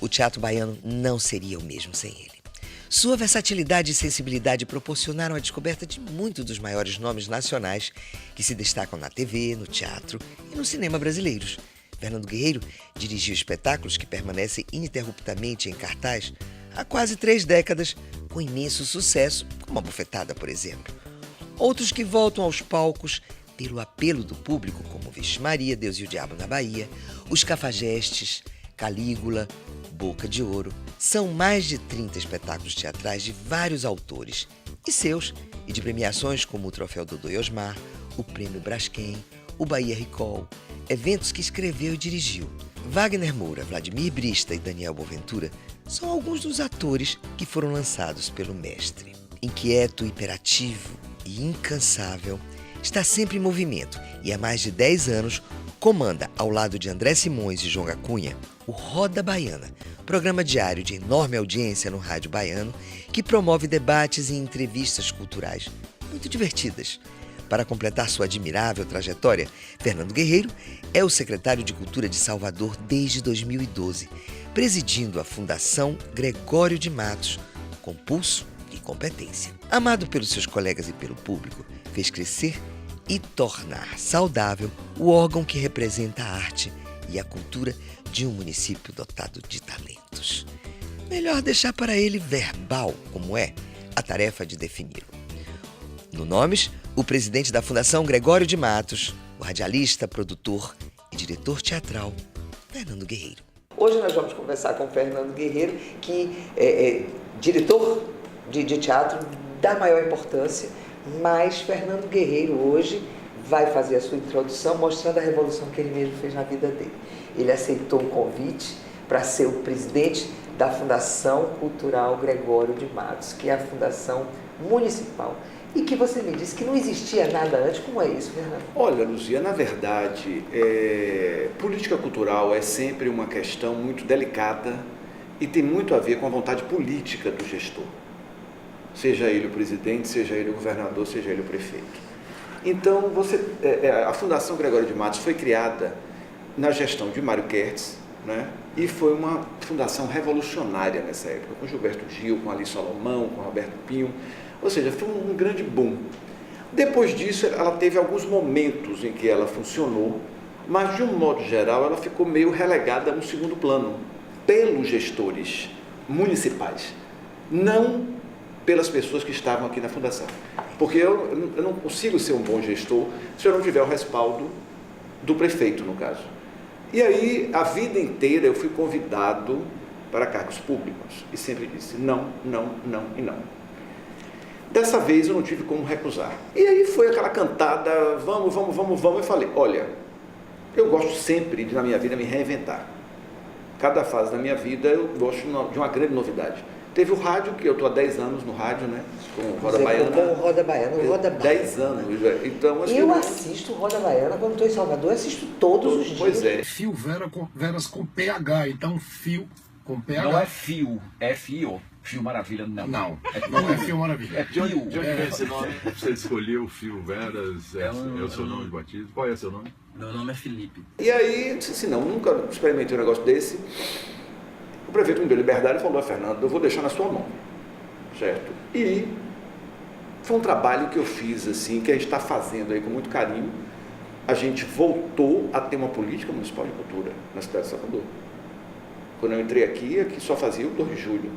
O teatro baiano não seria o mesmo sem ele. Sua versatilidade e sensibilidade proporcionaram a descoberta de muitos dos maiores nomes nacionais que se destacam na TV, no teatro e no cinema brasileiros. Fernando Guerreiro dirigiu espetáculos que permanecem ininterruptamente em cartaz há quase 3 décadas, com imenso sucesso, como A Bufetada, por exemplo. Outros que voltam aos palcos pelo apelo do público, como Vixe Maria, Deus e o Diabo na Bahia, Os Cafajestes, Calígula, Boca de Ouro. São mais de 30 espetáculos teatrais de vários autores, e seus, e de premiações como o Troféu Dodô e Osmar, o Prêmio Braskem, o Bahia Recall, eventos que escreveu e dirigiu. Wagner Moura, Vladimir Brista e Daniel Boaventura são alguns dos atores que foram lançados pelo mestre. Inquieto, hiperativo e incansável, está sempre em movimento e há mais de 10 anos comanda, ao lado de André Simões e João Gacunha, o Roda Baiana, programa diário de enorme audiência no rádio baiano que promove debates e entrevistas culturais muito divertidas. Para completar sua admirável trajetória, Fernando Guerreiro é o secretário de Cultura de Salvador desde 2012, presidindo a Fundação Gregório de Matos, com pulso e competência. Amado pelos seus colegas e pelo público, fez crescer e tornar saudável o órgão que representa a arte e a cultura de um município dotado de talentos. Melhor deixar para ele verbal, como é, a tarefa de defini-lo. No Nomes, o presidente da Fundação Gregório de Matos, o radialista, produtor e diretor teatral, Fernando Guerreiro. Hoje nós vamos conversar com o Fernando Guerreiro, que é diretor de teatro da maior importância, mas Fernando Guerreiro hoje vai fazer a sua introdução mostrando a revolução que ele mesmo fez na vida dele. Ele aceitou o convite para ser o presidente da Fundação Cultural Gregório de Matos, que é a fundação municipal. E que você me disse que não existia nada antes. Como é isso, Fernando? Olha, Luzia, na verdade, política cultural é sempre uma questão muito delicada e tem muito a ver com a vontade política do gestor. Seja ele o presidente, seja ele o governador, seja ele o prefeito. Então, a Fundação Gregório de Matos foi criada na gestão de Mário Kertz, né? E foi uma fundação revolucionária nessa época, com Gilberto Gil, com Ali Salomão, com Roberto Pinho. Ou seja, foi um grande boom. Depois disso, ela teve alguns momentos em que ela funcionou, mas, de um modo geral, ela ficou meio relegada no segundo plano, pelos gestores municipais, não pelas pessoas que estavam aqui na Fundação. Porque eu não consigo ser um bom gestor se eu não tiver o respaldo do prefeito, no caso. E aí, a vida inteira, eu fui convidado para cargos públicos e sempre disse não, não, não e não. Dessa vez eu não tive como recusar. E aí foi aquela cantada, vamos. Eu falei, olha, eu gosto sempre de, na minha vida, me reinventar. Cada fase da minha vida eu gosto de uma grande novidade. Teve o rádio, que eu estou há 10 anos no rádio, né? Com o Roda Baiana. Com o Roda Baiana, o Roda Baiana. 10 anos. Então, assim, eu assisto o Roda Baiana quando estou em Salvador, assisto todos os dias. Pois é. Fio Veras com PH, então fio com PH. Não é fio, é fio. Fio Maravilha, não. Não é Fio Maravilha. É De onde vem esse nome? Você escolheu o Fio Veras, é o seu nome de batismo. Qual é o seu nome? Meu nome é Felipe. E aí, eu disse assim, não, nunca experimentei um negócio desse. O prefeito me deu liberdade e falou, Fernando, eu vou deixar na sua mão, certo? E foi um trabalho que eu fiz, assim, que a gente está fazendo aí com muito carinho. A gente voltou a ter uma política municipal de cultura na cidade de Salvador. Quando eu entrei aqui só fazia o 2 de julho.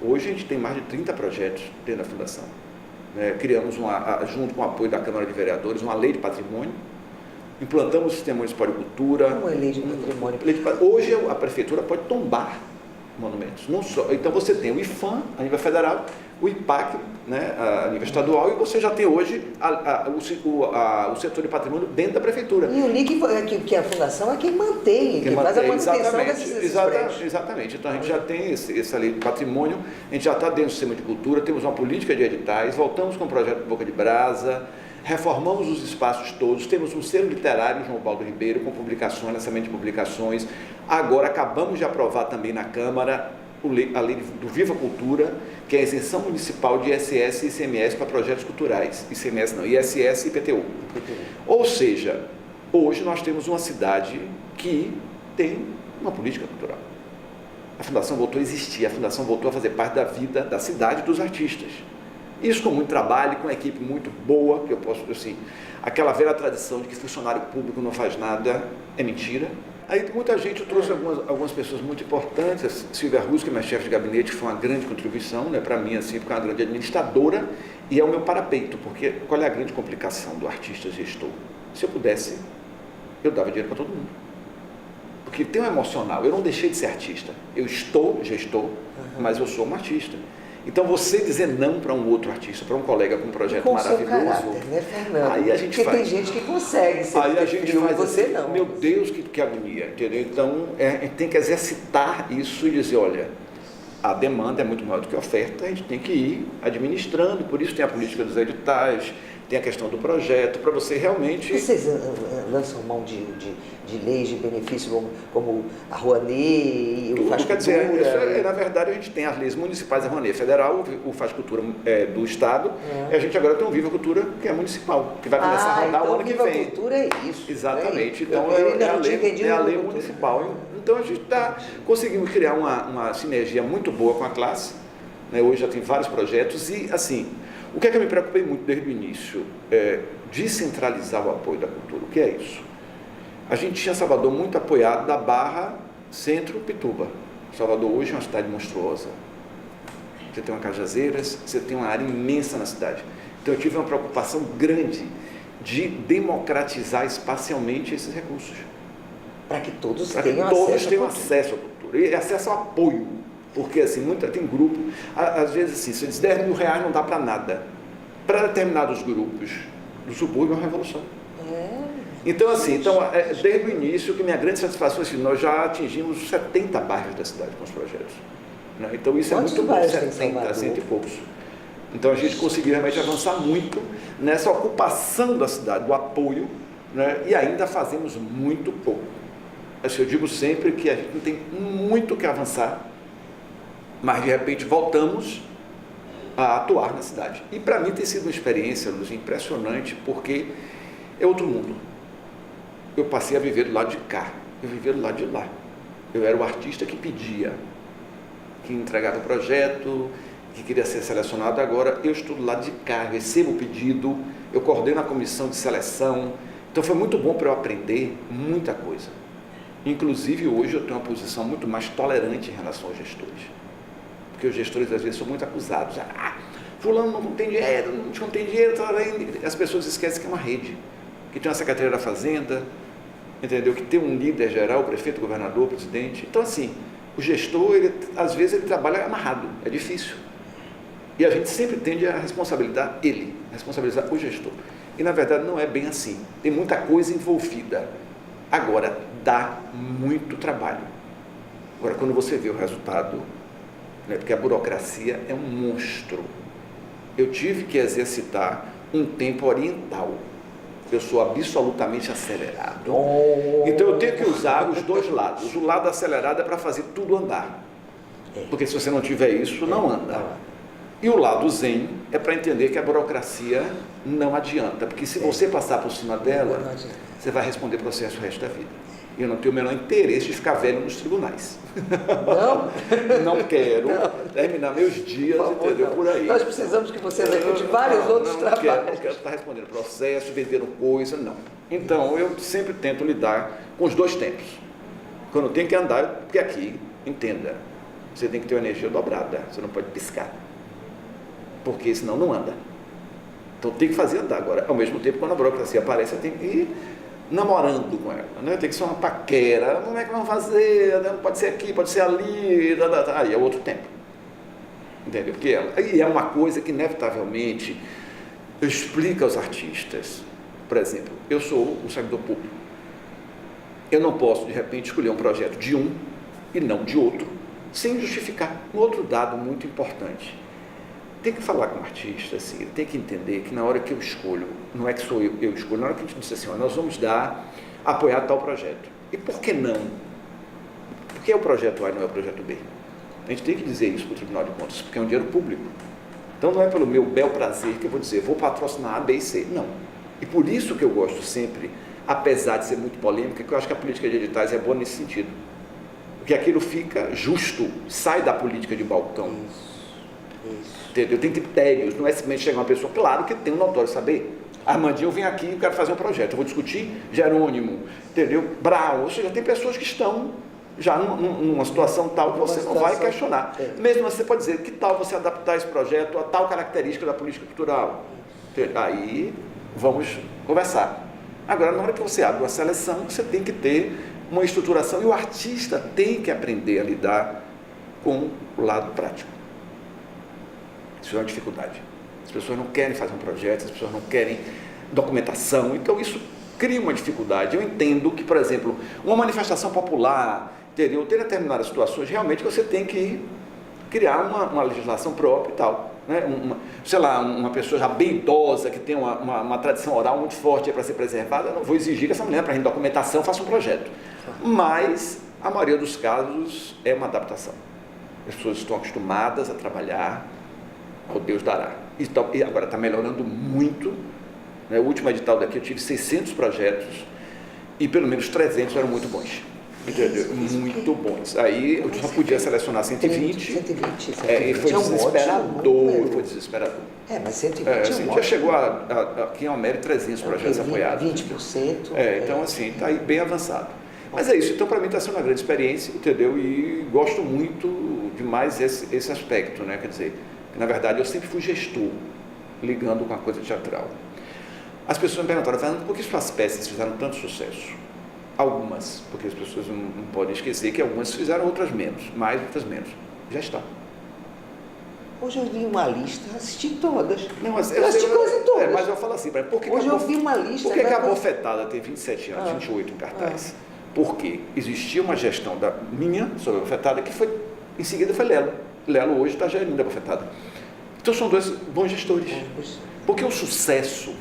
Hoje a gente tem mais de 30 projetos dentro da Fundação. Criamos, junto com o apoio da Câmara de Vereadores, uma lei de patrimônio, implantamos o sistema municipal de cultura. Como é lei de patrimônio? Hoje a prefeitura pode tombar monumentos. Não só, então você tem o IPHAN a nível federal, o IPAC, né, a nível estadual, e você já tem hoje o setor de patrimônio dentro da prefeitura. E o LIC, que a Fundação é quem mantém, quem faz a manutenção desses prédios. Exatamente. Então a gente já tem essa lei de patrimônio, a gente já está dentro do sistema de cultura, temos uma política de editais, voltamos com o projeto Boca de Brasa, reformamos os espaços todos, temos um selo literário, João Paulo Ribeiro, com publicações, lançamento de publicações. Agora acabamos de aprovar também na Câmara a lei do Viva Cultura, que é a isenção municipal de ISS e ICMS para projetos culturais. ICMS não, ISS e IPTU. Ou seja, Hoje nós temos uma cidade que tem uma política cultural. A Fundação voltou a existir, a Fundação voltou a fazer parte da vida da cidade e dos artistas. Isso com muito trabalho, com uma equipe muito boa, que eu posso, assim, aquela velha tradição de que funcionário público não faz nada é mentira. Aí muita gente, eu trouxe algumas pessoas muito importantes, a Silvia Russo, que é minha chefe de gabinete, que foi uma grande contribuição, né, para mim, assim, porque é uma grande administradora, e é o meu parapeito, porque qual é a grande complicação do artista gestor? Se eu pudesse, eu dava dinheiro para todo mundo. Porque tem um emocional, eu não deixei de ser artista, eu estou gestor, mas eu sou um artista. Então você dizer não para um outro artista, para um colega com um projeto com maravilhoso, seu caráter, né, Fernando? aí a gente porque faz. tem gente que consegue ser Aí a gente faz você assim, não. meu Deus, que agonia, entendeu? Então, tem que exercitar isso e dizer, olha, a demanda é muito maior do que a oferta, a gente tem que ir administrando, por isso tem a política dos editais, tem a questão do projeto, para você realmente... Vocês lançam mão de leis de benefício como a Rouanet e o Faz Quer dizer, Cultura? na verdade, a gente tem as leis municipais, a Rouanet Federal, o Faz Cultura do Estado, e a gente agora tem o Viva Cultura, que é municipal, que vai começar a rodar então o ano que Viva vem. Cultura é isso. Exatamente, né? então é a lei municipal. Então a gente está conseguindo criar uma sinergia muito boa com a classe, né? Hoje já tem vários projetos e, assim, o que é que eu me preocupei muito desde o início? Descentralizar o apoio da cultura. O que é isso? A gente tinha Salvador muito apoiado da Barra, Centro, Pituba. Salvador hoje é uma cidade monstruosa. Você tem uma Cajazeiras, você tem uma área imensa na cidade. Então eu tive uma preocupação grande de democratizar espacialmente esses recursos. Para que todos Para que tenham todos tenham à cultura. acesso à cultura. E acesso ao apoio. Porque assim, tem grupo, às vezes assim, se diz 10 mil reais não dá para nada. Para determinados grupos do subúrbio é uma revolução. Então assim, desde o início, que minha grande satisfação é assim, nós já atingimos 70 bairros da cidade com os projetos. Né? Então isso Quantos é muito bom, bairros tem em 70, Salvador? 100 e poucos. Então a gente conseguiu realmente avançar muito nessa ocupação da cidade, do apoio, né? E ainda fazemos muito pouco. Assim, eu digo sempre que a gente não tem muito que avançar, mas de repente voltamos a atuar na cidade. E para mim tem sido uma experiência, Luz, impressionante, porque é outro mundo. Eu passei a viver do lado de cá, eu vivia do lado de lá. Eu era o artista que pedia, que entregava o projeto, que queria ser selecionado. Agora eu estou do lado de cá, eu recebo o pedido, eu coordeno a comissão de seleção. Então foi muito bom para eu aprender muita coisa. Inclusive hoje eu tenho uma posição muito mais tolerante em relação aos gestores. Porque os gestores às vezes são muito acusados. Fulano não tem dinheiro, não tem dinheiro. As pessoas esquecem que é uma rede, que tem uma Secretaria da Fazenda, entendeu? Que tem um líder geral, o prefeito, o governador, o presidente. Então assim, o gestor, às vezes ele trabalha amarrado, é difícil. E a gente sempre tende a responsabilizar o gestor. E na verdade não é bem assim, tem muita coisa envolvida. Agora, dá muito trabalho. Agora, quando você vê o resultado, né, porque a burocracia é um monstro. Eu tive que exercitar um tempo oriental. Eu sou absolutamente acelerado. Então eu tenho que usar os dois lados. O lado acelerado é para fazer tudo andar. Porque se você não tiver isso, não anda. E o lado zen é para entender que a burocracia não adianta. Porque se você passar por cima dela, você vai responder processo o resto da vida. Eu não tenho o menor interesse de ficar velho nos tribunais. Não? Não quero terminar meus dias, entendeu? Por aí. Nós precisamos que você execute vários outros trabalhos. Não quero estar respondendo processo, vendendo coisa, não. Então, eu sempre tento lidar com os dois tempos. Quando tem que andar, porque aqui, entenda, você tem que ter uma energia dobrada, você não pode piscar. Porque senão não anda. Então tem que fazer andar. Agora, ao mesmo tempo, quando a burocracia aparece, você tem que ir namorando com ela, né? Tem que ser uma paquera. Como é que vamos fazer? Não pode ser aqui, pode ser ali. Aí é outro tempo. Entendeu? Porque aí é uma coisa que, inevitavelmente, eu explico aos artistas. Por exemplo, eu sou um servidor público. Eu não posso, de repente, escolher um projeto de um e não de outro, sem justificar. Um outro dado muito importante. Tem que falar com o artista, assim, ele tem que entender que na hora que eu escolho, não é que sou eu escolho, na hora que a gente diz assim, ó, nós vamos apoiar tal projeto. E por que não? Por que é o projeto A e não é o projeto B? A gente tem que dizer isso para o Tribunal de Contas, porque é um dinheiro público. Então não é pelo meu bel prazer que eu vou dizer, vou patrocinar A, B e C. Não. E por isso que eu gosto sempre, apesar de ser muito polêmica, que eu acho que a política de editais é boa nesse sentido. Porque aquilo fica justo, sai da política de balcão. Entendeu? Tem critérios, não é simplesmente chegar uma pessoa, claro que tem um notório saber. Armandinho, eu vim aqui e quero fazer um projeto, eu vou discutir Jerônimo, entendeu? Brau, ou seja, tem pessoas que estão já numa situação tal que você não vai questionar. Mesmo assim, você pode dizer, que tal você adaptar esse projeto a tal característica da política cultural? Aí vamos conversar. Agora, na hora que você abre uma seleção, você tem que ter uma estruturação e o artista tem que aprender a lidar com o lado prático. Isso é uma dificuldade. As pessoas não querem fazer um projeto, as pessoas não querem documentação, então isso cria uma dificuldade. Eu entendo que, por exemplo, uma manifestação popular, entendeu? Tem determinadas situações realmente que você tem que criar uma legislação própria e tal. Né? Uma pessoa já bem idosa, que tem uma tradição oral muito forte para ser preservada, eu não vou exigir que essa mulher, para a documentação, faça um projeto. Mas a maioria dos casos é uma adaptação. As pessoas estão acostumadas a trabalhar ao Deus dará. E agora está melhorando muito. Né? O último edital daqui eu tive 600 projetos e pelo menos 300 eram muito bons. Entendeu? Muito bons. Aí eu só podia selecionar 120. 120. E foi desesperador. Foi desesperador. Mas 120 assim, já chegou aqui em Alméria 300 projetos apoiados. 20%. Então assim, está aí bem avançado. Mas é isso, então para mim está sendo uma grande experiência, entendeu? E gosto muito demais esse aspecto, né? Quer dizer, na verdade eu sempre fui gestor, ligando com a coisa teatral. As pessoas me perguntaram, Fernando, por que suas peças fizeram tanto sucesso? Algumas, porque as pessoas não podem esquecer que algumas fizeram, outras menos, mais, outras menos. Já está. Hoje eu vi uma lista, assisti todas. Não, mas eu assisti quase todas. Mas eu falo assim, por que hoje eu vi uma lista. Por que a Bofetada tem 27 anos, 28 em cartaz? Porque existia uma gestão minha sobre a Bofetada que foi, em seguida foi Lelo. Lelo hoje está gerindo a Bofetada. Então são dois bons gestores. Porque o sucesso,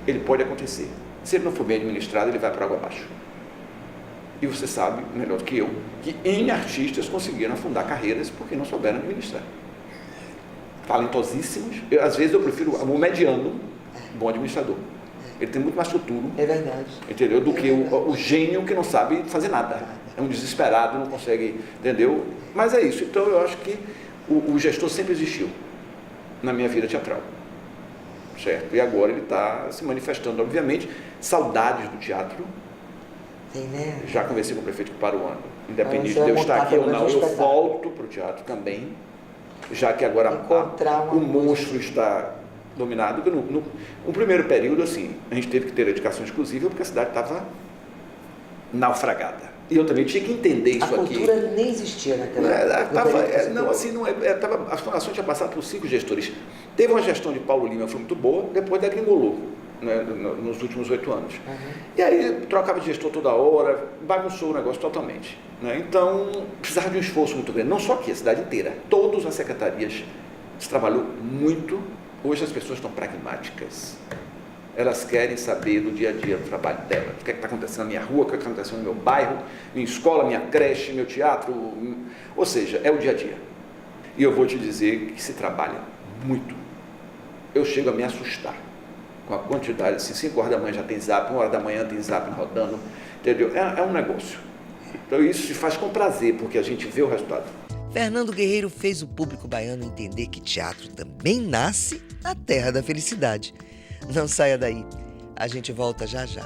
ele pode acontecer. Se ele não for bem administrado, ele vai para água abaixo. E você sabe, melhor do que eu, que N artistas conseguiram afundar carreiras porque não souberam administrar. Talentosíssimos. Às vezes eu prefiro o mediano, bom administrador. Ele tem muito mais futuro. É verdade. Entendeu? Do que o gênio que não sabe fazer nada. É um desesperado, não consegue, entendeu? Mas é isso. Então eu acho que o gestor sempre existiu na minha vida teatral. Certo? E agora ele está se manifestando, obviamente, saudades do teatro. Tem, né? Já conversei com o prefeito de Paruanda, independente de eu estar aqui ou não, eu volto para o teatro também, já que agora o monstro está dominado. No primeiro período, assim, a gente teve que ter dedicação exclusiva porque a cidade estava naufragada. E eu também tinha que entender isso aqui. A cultura nem existia naquela época. As fundações tinham passado por 5 gestores. Teve uma gestão de Paulo Lima, foi muito boa, depois degringolou, né, nos últimos 8 anos. E aí trocava de gestor toda hora, bagunçou o negócio totalmente. Né? Então, precisava de um esforço muito grande, não só aqui, a cidade inteira. Todas as secretarias, se trabalhou muito. Hoje as pessoas estão pragmáticas. Elas querem saber do dia a dia do trabalho delas. O que é que está acontecendo na minha rua, o que é que está acontecendo no meu bairro, minha escola, minha creche, meu teatro. Ou seja, é o dia a dia. E eu vou te dizer que se trabalha muito. Eu chego a me assustar com a quantidade, assim, 5 horas da manhã já tem zap, 1 hora da manhã tem zap rodando, entendeu? É um negócio. Então isso se faz com prazer, porque a gente vê o resultado. Fernando Guerreiro fez o público baiano entender que teatro também nasce na terra da felicidade. Não saia daí, a gente volta já já.